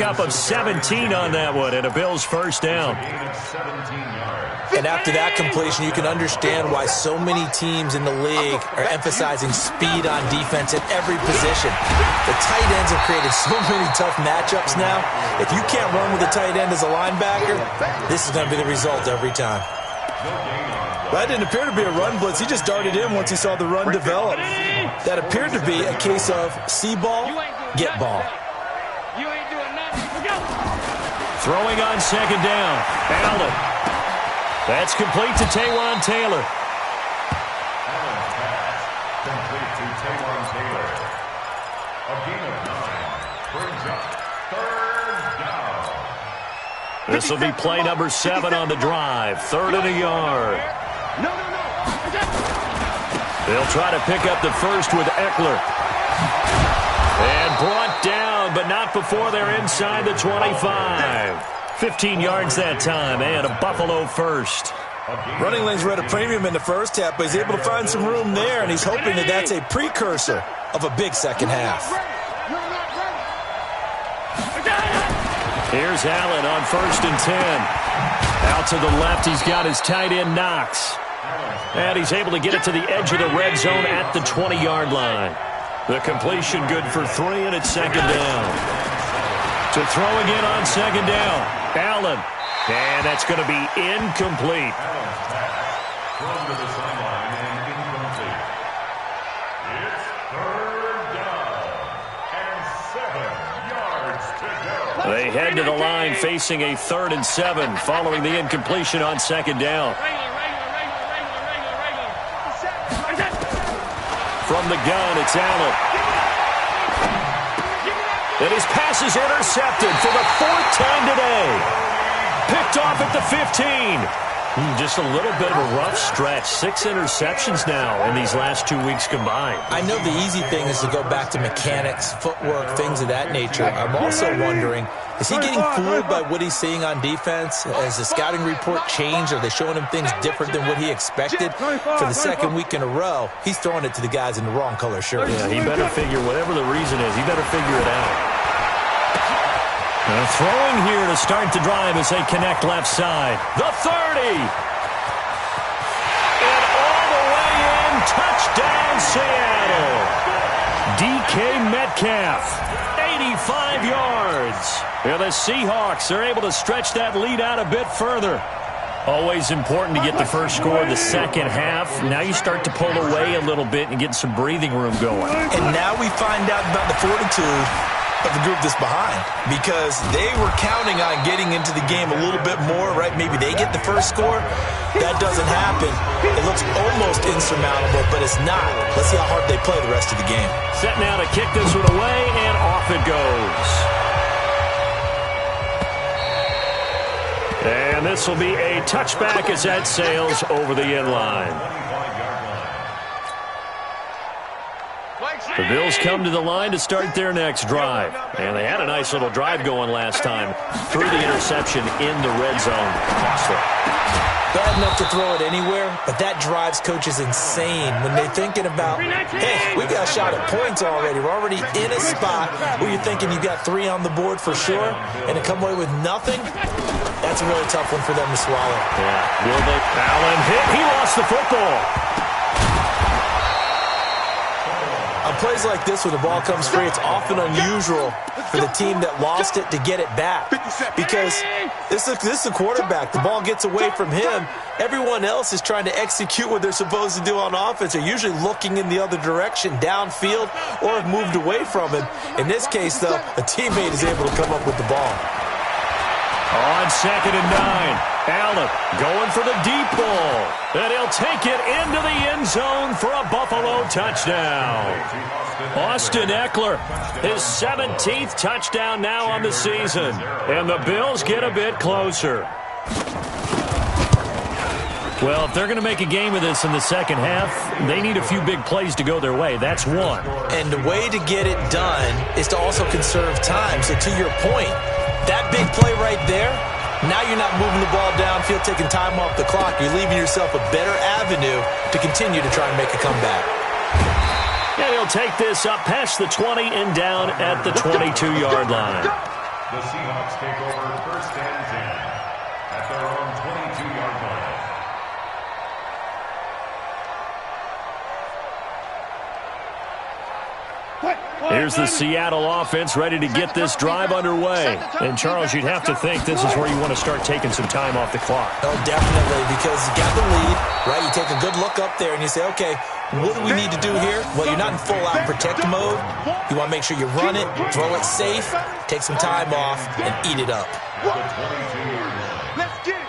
Up of 17 on that one, and a Bills first down. And after that completion, you can understand why so many teams in the league are emphasizing speed on defense at every position. The tight ends have created so many tough matchups now. If you can't run with a tight end as a linebacker, this is going to be the result every time. That didn't appear to be a run blitz. He just darted in once he saw the run develop. That appeared to be a case of see ball, get ball. Throwing on second down. Allen. That's complete to Taywan Taylor. Complete to Taywan Taylor. A gain of 9 brings up third down. This will be play number 7 on the drive. 3rd and a yard. They'll try to pick up the first with Eckler. And brought down, but not before they're inside the 25. 15 yards that time, and a Buffalo first. Running lanes were at a premium in the first half, but he's able to find some room there, and he's hoping that that's a precursor of a big second half. Here's Allen on 1st and 10. Out to the left, he's got his tight end Knox. And he's able to get it to the edge of the red zone at the 20-yard line. The completion good for 3, and it's second down. To throw again on second down. Allen. And that's going to be incomplete. Thrown to the sideline and incomplete. It's third down and 7 yards to go. They head to the line facing a 3rd and 7 following the incompletion on second down. From the gun, it's Allen. And his pass is intercepted for the 4th time today. Picked off at the 15. Just a little bit of a rough stretch. 6 interceptions now in these last 2 weeks combined. I know the easy thing is to go back to mechanics, footwork, things of that nature. I'm also wondering, is he getting fooled by what he's seeing on defense? Has the scouting report changed? Are they showing him things different than what he expected? For the 2nd week in a row, he's throwing it to the guys in the wrong color shirt. Yeah, he better figure, whatever the reason is, he better figure it out. Throwing here to start the drive as they connect left side. The 30. And all the way in. Touchdown, Seattle. DK Metcalf. 85 yards. And the Seahawks are able to stretch that lead out a bit further. Always important to get the first score of the second half. Now you start to pull away a little bit and get some breathing room going. And now we find out about the fortitude of the group that's behind, because they were counting on getting into the game a little bit more, right? Maybe they get the first score. That doesn't happen. It looks almost insurmountable, but it's not. Let's see how hard they play the rest of the game. Set now to kick this one away, and off it goes. And this will be a touchback as that sails over the end line. The Bills come to the line to start their next drive. And they had a nice little drive going last time through the interception in the red zone. Costly. Bad enough to throw it anywhere, but that drives coaches insane when they're thinking about, hey, we got a shot at points already. We're already in a spot where you're thinking you got 3 on the board for sure, and to come away with nothing, that's a really tough one for them to swallow. Yeah. Will they? Allen hit. He lost the football. On plays like this where the ball comes free, it's often unusual for the team that lost it to get it back, because this is the quarterback. The ball gets away from him. Everyone else is trying to execute what they're supposed to do on offense. They're usually looking in the other direction, downfield, or have moved away from him. In this case, though, a teammate is able to come up with the ball. On 2nd and 9, Allen going for the deep ball. And he'll take it into the end zone for a Buffalo touchdown. Austin Eckler, his 17th touchdown now on the season. And the Bills get a bit closer. Well, if they're going to make a game of this in the second half, they need a few big plays to go their way. That's one. And the way to get it done is to also conserve time. So to your point, that big play right there, now you're not moving the ball downfield, taking time off the clock. You're leaving yourself a better avenue to continue to try and make a comeback. And he'll take this up past the 20 and down at the 22-yard line. The Seahawks take over 1st and 10 at their own 22-yard line. Here's the Seattle offense ready to get this drive underway. And, Charles, you'd have to think this is where you want to start taking some time off the clock. Oh, definitely, because you got the lead, right? You take a good look up there and you say, okay, what do we need to do here? Well, you're not in full-out protect mode. You want to make sure you run it, throw it safe, take some time off, and eat it up. Let's get it.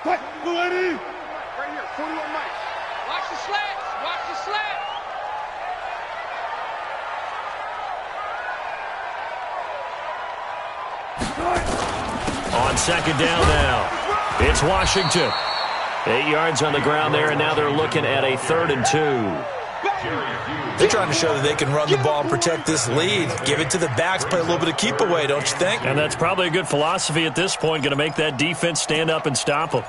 Right here, 41 Mike. Watch the slats. Watch the slats. On 2nd down now, it's Washington. 8 yards on the ground there, and now they're looking at a 3rd and 2. They're trying to show that they can run the ball and protect this lead. Give it to the backs, play a little bit of keep away, don't you think? And that's probably a good philosophy at this point, going to make that defense stand up and stop them.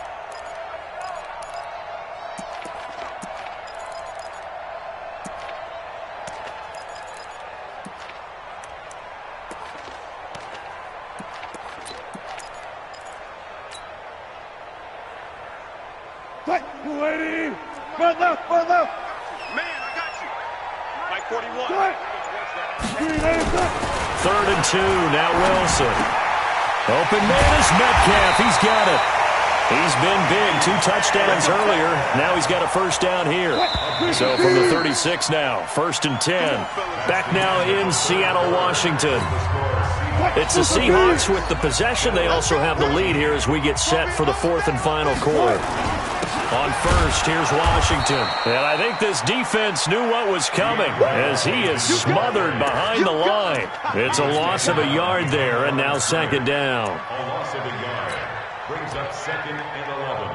Right left. Man, I got you. Mike 41. 3rd and 2, now Wilson. Open man is Metcalf. He's got it. He's been big. 2 touchdowns earlier. Now he's got a 1st down here. So from the 36 now, 1st and 10. Back now in Seattle, Washington. It's the Seahawks with the possession. They also have the lead here as we get set for the 4th and final quarter. On 1st, here's Washington. And I think this defense knew what was coming as he is smothered behind the line. It's a loss of a yard there, and now 2nd down. A loss of a yard brings up 2nd and 11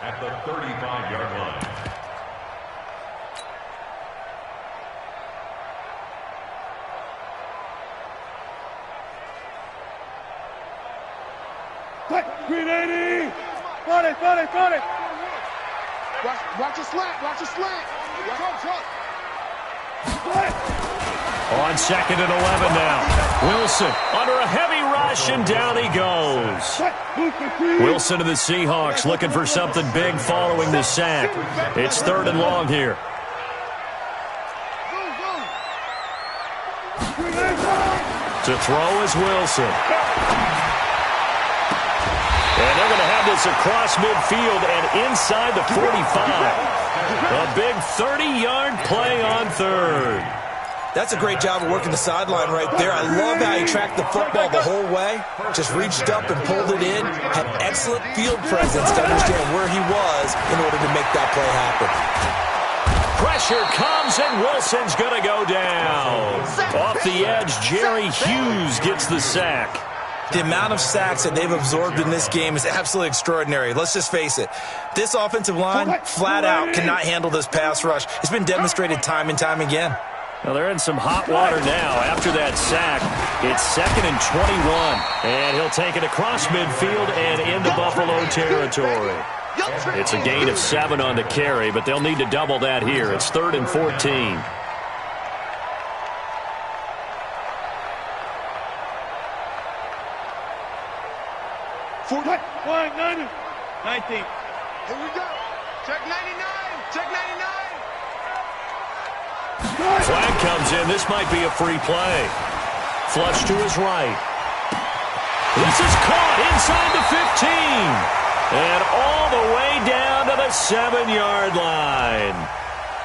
at the 35-yard line. Green 80. Got it. Watch your slant. On 2nd and 11 now. Wilson under a heavy rush, and down he goes. Wilson and the Seahawks looking for something big following the sack. It's 3rd and long here. To throw is Wilson. And they're going to have this across midfield and inside the 45. A big 30-yard play on 3rd. That's a great job of working the sideline right there. I love how he tracked the football the whole way. Just reached up and pulled it in. Had excellent field presence to understand where he was in order to make that play happen. Pressure comes, and Wilson's going to go down. Off the edge, Jerry Hughes gets the sack. The amount of sacks that they've absorbed in this game is absolutely extraordinary. Let's just face it. This offensive line, flat out, cannot handle this pass rush. It's been demonstrated time and time again. Well, they're in some hot water now after that sack. It's 2nd and 21, and he'll take it across midfield and into Buffalo territory. It's a gain of 7 on the carry, but they'll need to double that here. It's 3rd and 14. Flag 19. Here we go. Check 99. Flag comes in. This might be a free play. Flush to his right. This is caught inside the 15. And all the way down to the 7-yard line.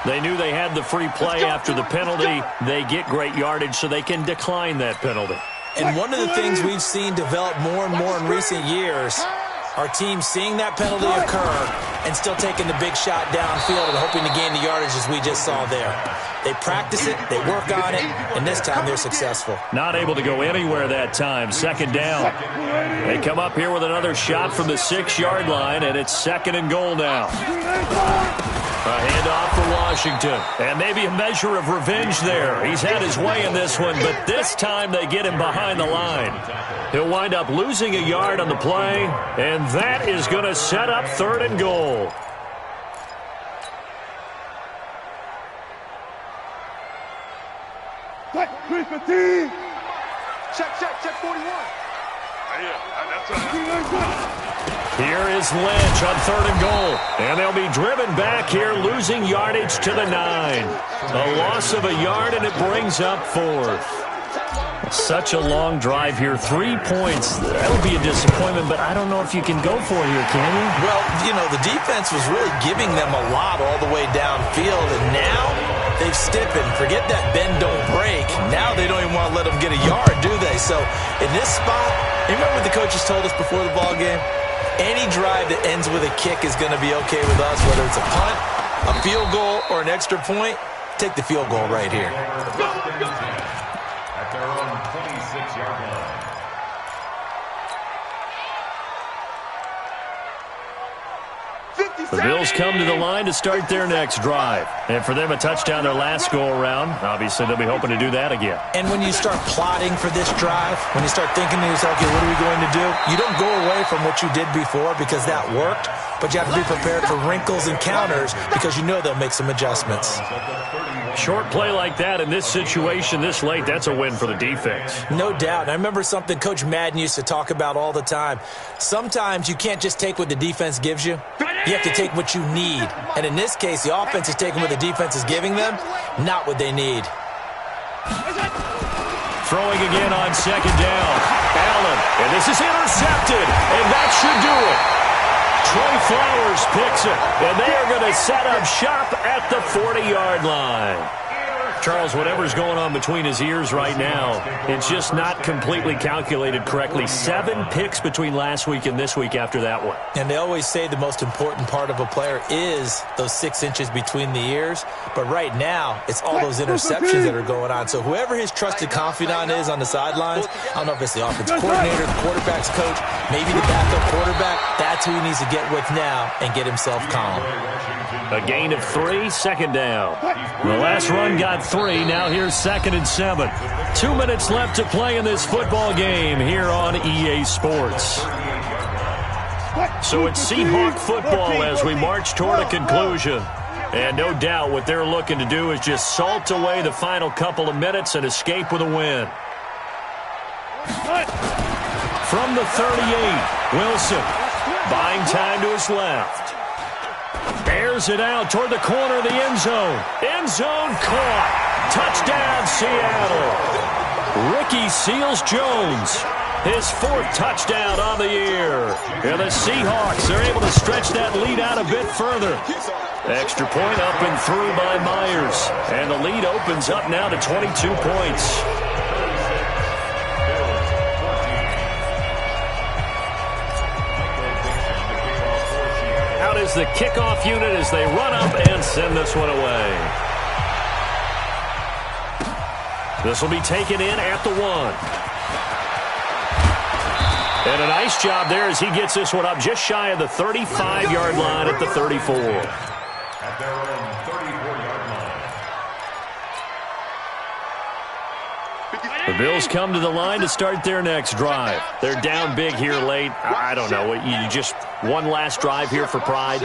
They knew they had the free play after the penalty. They get great yardage, so they can decline that penalty. And one of the things we've seen develop more and more in recent years, our team seeing that penalty occur and still taking the big shot downfield and hoping to gain the yardage as we just saw there. They practice it, they work on it, and this time they're successful. Not able to go anywhere that time. 2nd down. They come up here with another shot from the 6-yard line, and it's 2nd and goal now. A handoff for Washington. And maybe a measure of revenge there. He's had his way in this one, but this time they get him behind the line. He'll wind up losing a yard on the play, and that is going to set up 3rd and goal. Check 41. Here is Lynch on 3rd and goal. And they'll be driven back here, losing yardage to the 9. A loss of a yard, and it brings up 4th. Such a long drive here. 3 points. That'll be a disappointment, but I don't know if you can go for it here, can you? Well, you know, the defense was really giving them a lot all the way downfield, and now they've stiffened. Forget that bend, don't break. Now they don't even want to let them get a yard, do they? So in this spot, you remember what the coaches told us before the ball game? Any drive that ends with a kick is going to be okay with us, whether it's a punt, a field goal, or an extra point. Take the field goal right here. At their own 26-yard line. The Bills come to the line to start their next drive. And for them, a touchdown their last go-around. Obviously, they'll be hoping to do that again. And when you start plotting for this drive, when you start thinking to yourself, okay, what are we going to do? You don't go away from what you did before because that worked, but you have to be prepared for wrinkles and counters because you know they'll make some adjustments. Short play like that in this situation this late, that's a win for the defense. No doubt. I remember something Coach Madden used to talk about all the time. Sometimes you can't just take what the defense gives you. You have to take what you need. And in this case, the offense is taking what the defense is giving them, not what they need. Throwing again on 2nd down. Allen, and this is intercepted, and that should do it. Trey Flowers picks it, and they are going to set up shop at the 40-yard line. Charles, whatever's going on between his ears right now, it's just not completely calculated correctly. 7 picks between last week and this week after that one. And they always say the most important part of a player is those 6 inches between the ears. But right now, it's all those interceptions that are going on. So whoever his trusted confidant is on the sidelines, I don't know if it's the offensive coordinator, the quarterback's coach, maybe the backup quarterback, that's who he needs to get with now and get himself calm. A gain of 3, 2nd down. The last run got 3. Now here's 2nd and 7. 2 minutes left to play in this football game here on EA Sports. So it's Seahawk football as we march toward a conclusion. And no doubt what they're looking to do is just salt away the final couple of minutes and escape with a win. From the 38, Wilson buying time to his left. Bears it out toward the corner of the end zone. End zone caught. Touchdown, Seattle. Ricky Seals-Jones, his 4th touchdown on the year. And the Seahawks are able to stretch that lead out a bit further. Extra point up and through by Myers. And the lead opens up now to 22 points. Is the kickoff unit as they run up and send this one away. This will be taken in at the 1. And a nice job there as he gets this one up just shy of the 35-yard line at the 34. At their own 34-yard line. The Bills come to the line to start their next drive. They're down big here late. I don't know. You just one last drive here for pride.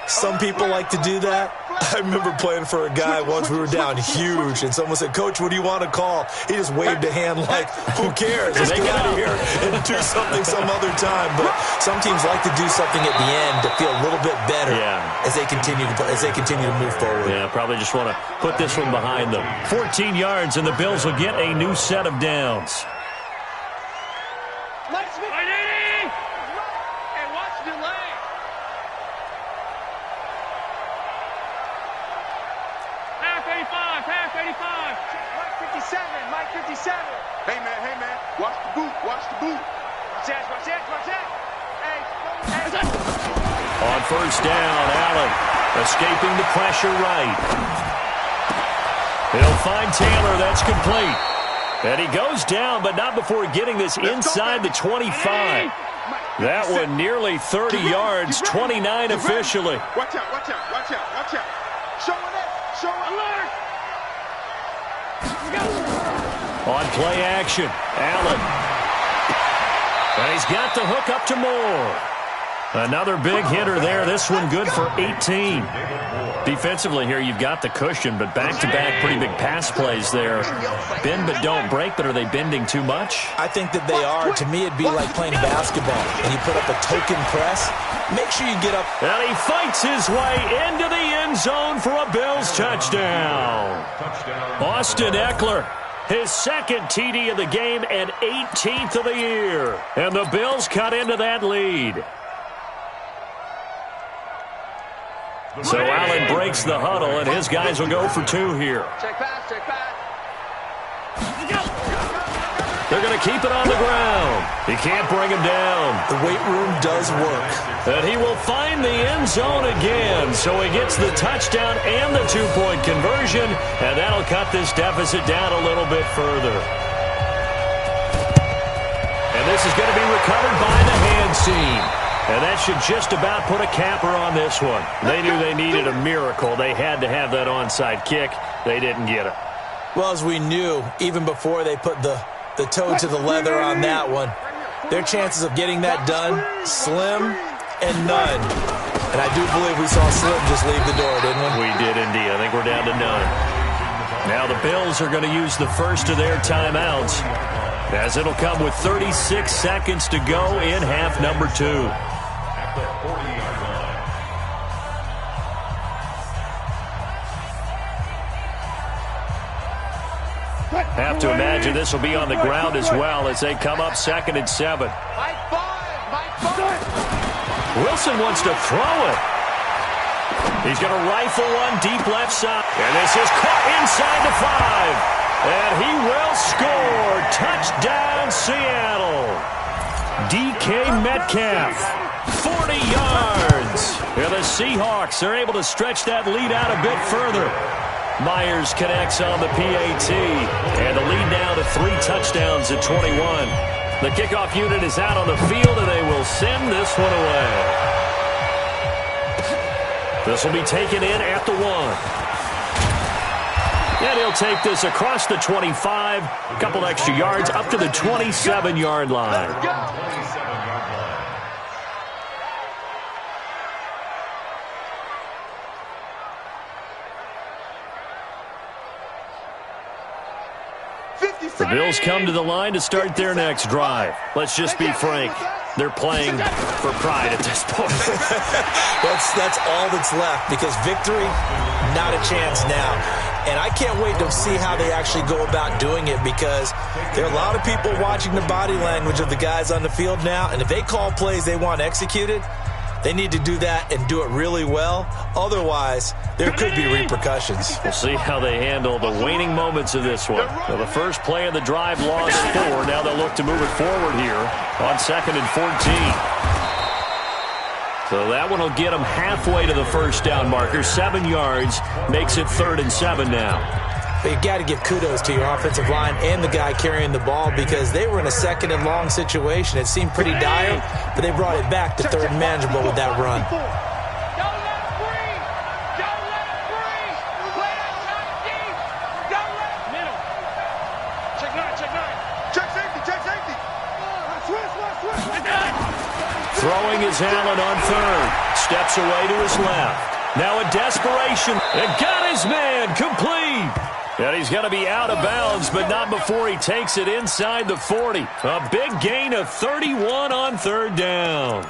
Some people like to do that. I remember playing for a guy once. We were down huge, and someone said, "Coach, what do you want to call?" He just waved a hand like, who cares? Let's get out of here and do something some other time. But some teams like to do something at the end to feel a little bit better as they continue to move forward. Yeah, probably just want to put this one behind them. 14 yards, and the Bills will get a new set of downs. Hey, man. Watch the boot. Watch that. Hey. On 1st down, Allen escaping the pressure right. He'll find Taylor. That's complete. And he goes down, but not before getting this inside the 25. That one nearly 30 yards, 29 officially. Watch out. Show alert. On play action, Allen. And he's got the hook up to Moore. Another big hitter there. This one good for 18. Defensively here, you've got the cushion, but back-to-back pretty big pass plays there. Bend but don't break, but are they bending too much? I think that they are. To me, it'd be like playing basketball. And you put up a token press, make sure you get up. And he fights his way into the end zone for a Bills touchdown. Austin Eckler, his second TD of the game and 18th of the year. And the Bills cut into that lead. So Allen breaks the huddle, and his guys will go for 2 here. Check pass, check pass. They're going to keep it on the ground. He can't bring him down. The weight room does work. And he will find the end zone again, so he gets the touchdown and the 2-point conversion, and that'll cut this deficit down a little bit further. And this is going to be recovered by the hands team. And that should just about put a capper on this one. They knew they needed a miracle. They had to have that onside kick. They didn't get it. Well, as we knew, even before they put the toe to the leather on that one, their chances of getting that done, slim and none. And I do believe we saw Slim just leave the door, didn't we? We did indeed. I think we're down to none. Now the Bills are going to use the first of their timeouts, as it'll come with 36 seconds to go in half number 2. At the 40-yard line. Have to imagine this will be on the ground as well as they come up 2nd and 7. Mike 5. Wilson wants to throw it. He's going to rifle one deep left side. And this is caught inside the 5. And he will score. Touchdown, Seattle. DK Metcalf, 40 yards. And the Seahawks are able to stretch that lead out a bit further. Myers connects on the PAT. And the lead now to 3 touchdowns at 21. The kickoff unit is out on the field, and they will send this one away. This will be taken in at the 1. And he'll take this across the 25, a couple extra yards, up to the 27-yard line. Let's go. 27-yard line. The Bills come to the line to start their next drive. Let's just be frank. They're playing for pride at this point. That's all that's left, because victory, not a chance now. And I can't wait to see how they actually go about doing it, because there are a lot of people watching the body language of the guys on the field now, and if they call plays they want executed, they need to do that and do it really well. Otherwise, there could be repercussions. We'll see how they handle the waning moments of this one. Well, the first play of the drive lost 4. Now they'll look to move it forward here on 2nd and 14. So that one will get them halfway to the first down marker. 7 yards makes it 3rd and 7 now. But you got to give kudos to your offensive line and the guy carrying the ball, because they were in a 2nd and long situation. It seemed pretty dire, but they brought it back to 3rd and manageable with that run. Don't let him breathe. Don't let him breathe. Play outside deep. Don't let him. Middle. Check 9, check 9. Check safety, check safety. Switch. Throwing is Allen on 3rd. Steps away to his left. Now a desperation. And got his man complete. And he's going to be out of bounds, but not before he takes it inside the 40. A big gain of 31 on 3rd down.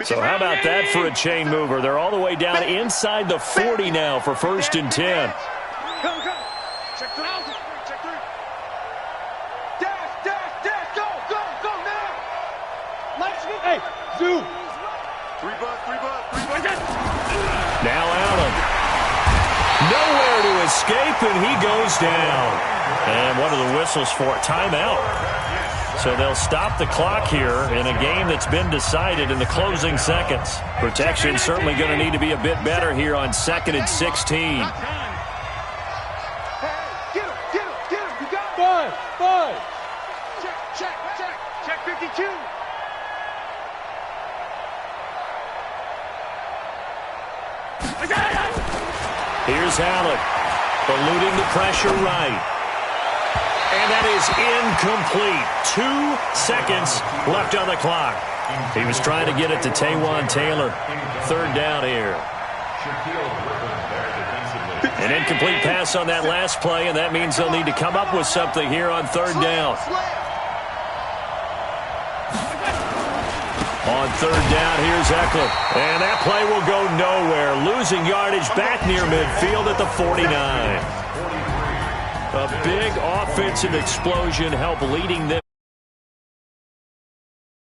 So how about that for a chain mover? They're all the way down inside the 40 now for 1st and 10. Come. Check 3. Check 3. Dash. Go now. Let's go. Hey, Zoo. 3 bus. Now Allen. Nowhere to escape, and he goes down. And what are the whistles for? Timeout. So they'll stop the clock here in a game that's been decided in the closing seconds. Protection certainly going to need to be a bit better here on 2nd and 16. Hey, get him. You got it. 5. Check 52. Here's Allen, eluding the pressure right. And that is incomplete. 2 seconds left on the clock. He was trying to get it to Taywan Taylor. Third down here. An incomplete pass on that last play, and that means they'll need to come up with something here on third down. On third down, here's Eckler. And that play will go nowhere. Losing yardage back near midfield at the 49. A big offensive explosion helped leading them